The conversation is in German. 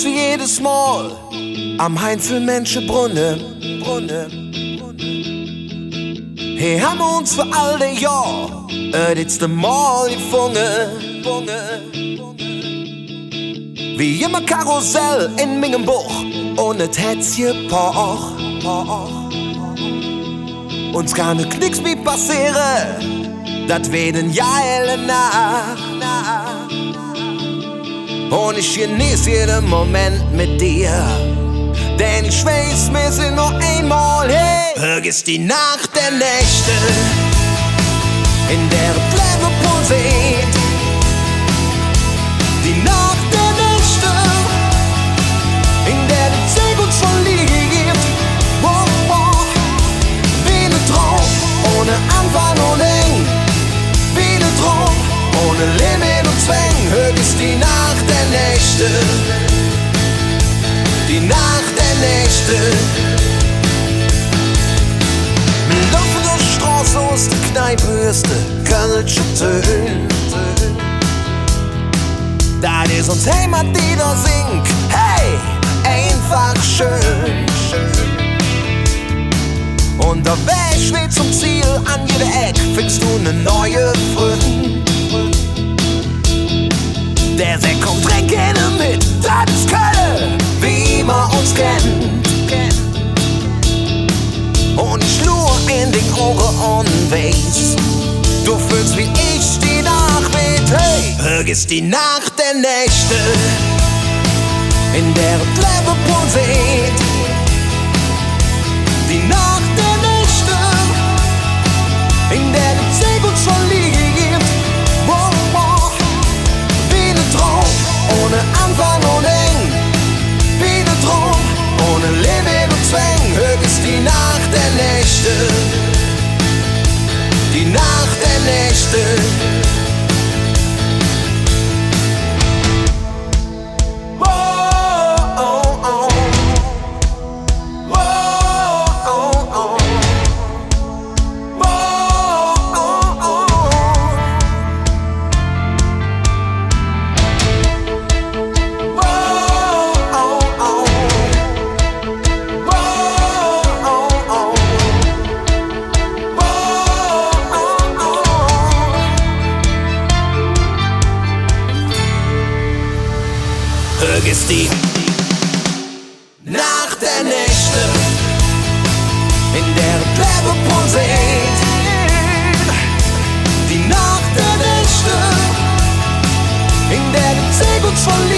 wie jedes Mal am Heinzelmenschenbrunnen. Hey, haben wir uns für all die Jahr jetzt Mal gefunden. Wie immer Karussell in mingem Buch und et hätt's gepocht. Uns kann nix mehr passieren, dat weden Jahre nach. Und ich genieß jeden Moment mit dir, denn ich weiß, wir sind noch einmal hey. Vergiss die Nacht der Nächte, in der das Leben pulsiert. Die Nacht der Nächte, in der die Zeit uns verliert. Wie ne Traum, ohne Anfang und Ende. Wie ne Traum, ohne Limit und Zwang. Vergiss die Nacht der Nächte, die Nacht der Nächte. Wir laufen durch die Straße aus der Kneipe, hörst du kölsche Töne. Da ist uns Heimat, die da singt, hey, einfach schön. Und der Weg steht zum Ziel, an jeder Ecke findest du ne neue Freund. Der Sekt kommt, trink ihn mit, das ist Köln, wie man uns kennt. Und ich lur in den Ohren und weiß, du fühlst wie ich die Nacht weht, hey. Vergiss die Nacht der Nächte, in der das Leben pulsiert. Die Nacht der Nächte, in der die Zeit uns verliert. Wie ne Traum, ohne Anfang und Ende. Wie ne Traum, ohne Limit und Zwang. Vergiss die Nacht der Nächte, die Nacht der Nächte. Vergiss die Nacht der Nächte, in der das Leben pulsiert. Die Nacht der Nächte, in der die Zeit uns verliert.